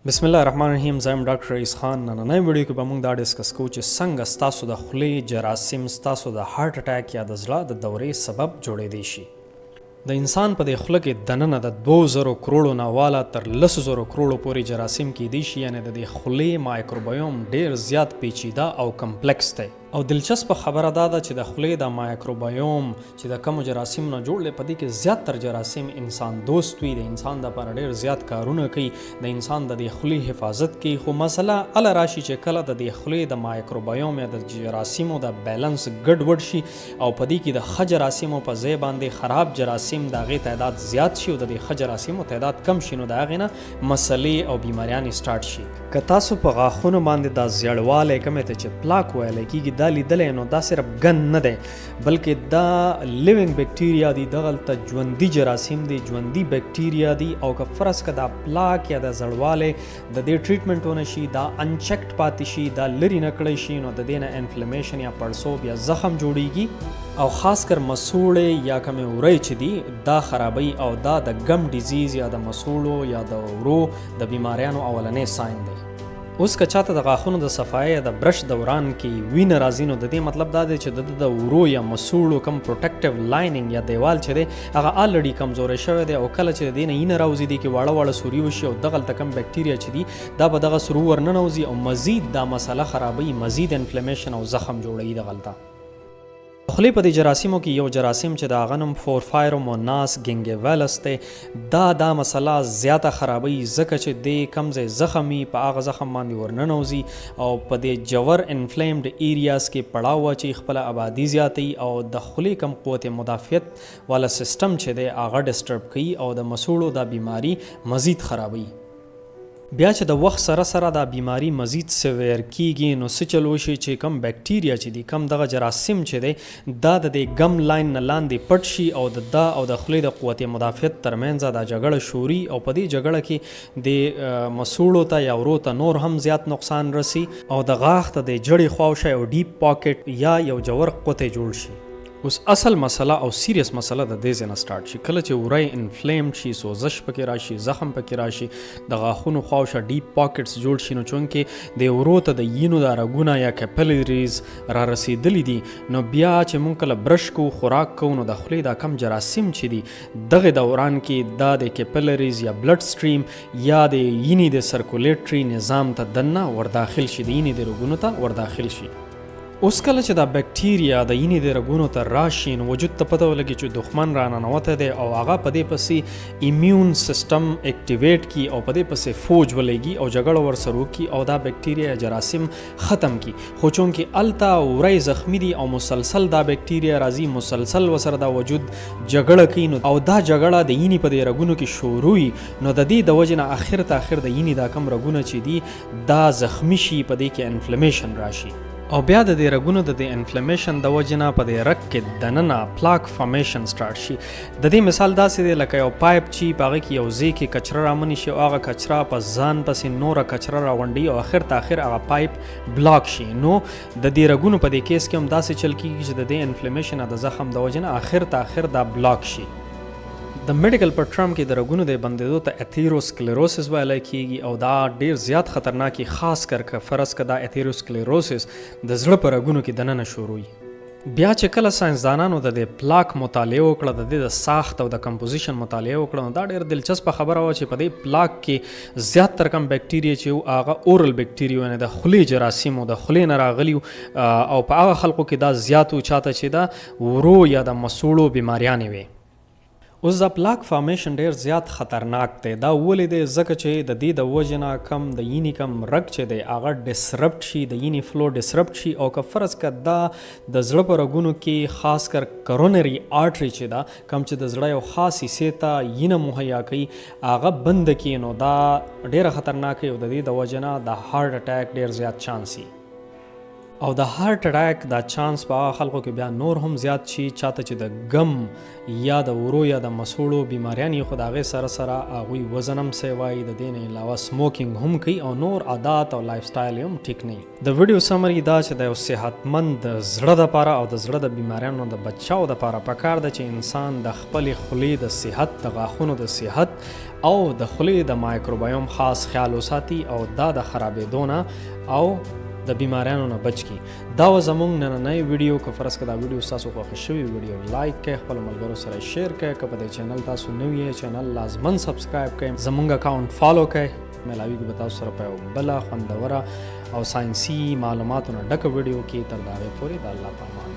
بسم الله الرحمن الرحیم. زم ډاکټر رئیس خان. نننۍ ویډیو کې به موږ دا ډسکس کوو چې څنګه ستاسو د خولې جراثیم ستاسو د هارت اټیک یا د زړه د دورې سبب جوړېدی شي. د انسان په د خوله کې دننه د 2000 کروڑو نه والا تر 100,000 کروڑو پورې جراثیم کېدی شي، یعنی د خولې مایکروبیوم ډیر زیات پیچیده او کمپلیکس دی. او دلچسپه خبره دا ده چې د خولې د مایکروبیوم چې د کوم جراثیم نه جوړ دی، په دې کې زیات تر جراثیم انسان دوست وي، د انسان لپاره ډیر زیات کارونه کوي، د انسان د خولې حفاظت کوي. خو مسله ال راشي چې کله د خولې د مایکروبیوم یا د جراثیمو د بیلانس ګډوډ شي او په دې کې د ښه جراثیمو په ځای باندې خراب جراثیم د هغې تعداد زیات شي او د ښه جراثیمو تعداد کم شي، نو د هغې نه مسلې او بیماریانې سټارټ شي. که تاسو په غاښونو باندې دا زیړوالی کومې ته چې پلاک ویلی کېږي دا لیدلی، نو دا صرف ګن نه دی بلکې دا لیوینګ بیکټیریا دي، دغلته ژوندي جراثیم دي، ژوندي بیکټیریا دي. او که فرض که دا پلاک یا د زړوالی د دې ټریټمنټ ونه شي، دا انچیکډ پاتې شي، دا لرې نه کړی شي، نو د دې نه انفلمیشن یا پړسوب یا زخم جوړیږي او خاص کر مسوړې یا کومې وری چې دي دا خرابوي، او دا د ګم ډیزیز یا د مسوړو یا د ورو د بیماریانو اولنې ساین دی. اوس که چاته د غاښونو د صفایۍ یا د برش دوران کې وینه راځي، نو د دې مطلب دا دی چې د ورو یا مسوړو کم پروټیکټیو لایننګ یا دیوال چې دی هغه الریډي کمزوری شوی دی، او کله چې د دې نه وینه راوځي دی کې واړه واړه سوري وشي او دغلته کم بیکټیریا چې دي دا به دغه سرو ورننوځي او مزید دا مسله خرابوي، مزید انفلمیشن او زخم جوړوي دغلته. خولې په دې جراثیمو کې یو جراثیم چې د هغه نوم فورفایروموناس ګینګیویلس دی، دا مسله زیاته خرابوي، ځکه چې د کم ځای زخم وي په هغه زخم باندې ورننوځي او په دې جوور انفلیمډ ایریاز کې پړاو واچوي، خپله آبادي زیاتوي او د خولې کم قوت مدافعت والا سیسټم چې دی هغه ډسټرب کوي او د مسوړو دا بیماری مزید خرابوي. بیا چې د وخت سره سره دا بیماری مزید سویر کیږي، نو څه چل وشي چې کم بیکټیریا چې دي، کم دغه جراثیم چې دی دا د ګم لاین نه لاندې پټ شي او د خولې د قوت مدافعت ترمنځ دا جګړه شوري او په دې جګړه کې د مسوړو ته یا ورو ته نور هم زیات نقصان رسی او د غاښ ته د جړې خواوشی او ډیپ پاکټ یا یو جوور قطع جوړ شي. اوس اصل مسله او سیریس مسله د دې ځای نه سټارټ شي، کله چې وری انفلیمډ شي، سوزش پکې راشي، زخم پکې راشي، د غاښونو خواوشا ډیپ پاکټس جوړ شي، نو چونکې د ورو ته د وینو دا رګونه یا کیپلریز را رسیدلی دي، نو بیا چې مونږ کله برش کوو، خوراک کوو، نو د خولې دا کم جراثیم چې دي دغه دوران کې دا د کیپلریز یا بلډ سټریم یا د وینې د سرکولیټري نظام ته دننه ورداخل شي، د وینې د رګونو ته ورداخل شي. اوس کله چې دا بیکټیریا د وینې د رګونو ته راشي، نو وجود ته پته ولګي چې دښمن را ننوتی دی او هغه په دې پسې ایمیون سیسټم اکټیویټ کی او په دې پسې فوج ولګي او جګړه ورسره وکړي او دا بیکټیریا جراثیم ختم کی. خو چونکې الته وری زخمی دي او مسلسل دا بیکټیریا راځي، مسلسل ورسره دا وجود جګړه کوي، او دا جګړه د وینې په دې رګونو کې شروع وي، نو د دې د وجې نه اخر ته اخر د وینې دا کم رګونه چې دي دا زخمی شي، په دې کې انفلمیشن راشي او بیا د دې رګونو د انفلمیشن د وجې نه په دې رګ کې دننه پلاک فارمیشن سټارټ شي. د دې مثال داسې دی لکه یو پایپ چې په هغې کې یو ځای کې کچره رامنې شي او هغه کچره په ځان پسې نوره کچره راغونډوي او اخر ته اخر هغه پایپ بلاک شي. نو د دې رګونو په دې کیس کې هم داسې چل کېږي چې د دې انفلمیشن د زخم د وجې نه اخر ته اخر دا بلاک شي. د میډیکل په ټرم کې د رګونو د بندېدو ته اتیروسکلیروسس ویلی کېږي او دا ډیر زیات خطرناکي، خاص کر که فرض که دا اتیروسکلیروسس د زړه په رګونو کې دننه شروع وي. بیا چې کله ساینسدانانو د پلاک مطالعه وکړه، د دې د ساخت او د کمپوزیشن مطالعه وکړه، نو دا ډېر دلچسپه خبره وه چې په دې پلاک کې زیات تر کم بیکټیریا چې هغه اورل بیکټیریا، یعنې د خولې جراثیمو د خولې نه راغلي او په هغه خلکو کې دا زیات و چاته چې دا ورو یا د مسوړو بیماریانې وي. اوس دا پلاک فارمیشن ډیر زیات خطرناک دی. دا ولې دی؟ ځکه چې د دې د وجې نه کم د وینې کم رګ چې دی هغه ډسرپټ شي، د وینې فلو ډسرپټ شي، او که فرض که دا د زړه په رګونو کې خاص کر کرونري آرټري چې دا کم چې د زړه یو خاص حصې ته وینه مهیا کوي هغه بند کړي، نو دا ډیره خطرناکه او د دې د وجې نه د هارت اټیک ډیر زیات چانس وي. او د هارت اټیک دا چانس په خلکو کې بیا نور هم زیات شي چاته چې د غم یا د ورو یا د مسوړو بیماریان خو د هغې سره سره هغوی وزن هم سیوایي د دې نه علاوه سموکینګ هم کوي او نور عادات او لایف سټایل هم ټیک نه وي. د ویډیو سمري دا چې د یو صحتمند د زړه دپاره او د زړه د بیماریانو د بچاو دپاره پکار ده چې انسان د خپلې خولې د صحت د غاښونو د صحت او د خولې د مایکروبایوم خاص خیال وساتي او دا د خرابېدو نه او د بیماریانو نه بچ کی. دا و زمونږ نننی ویډیو که فرض که دا ویډیو ستاسو خوښه شوي ویډیو لایک کړئ، خپلو ملګرو سره شیر کړئ، که په دې چینل تاسو نوي یې چینل لازمن سبسکرایب کړئ، زمونږ اکاونټ فالو کړئ. میلاویږي به تاسو سره په یو بله خوندوره او ساینسي معلوماتو نه ډکه ویډیو کې. تر د هغې پورې د الله په امان.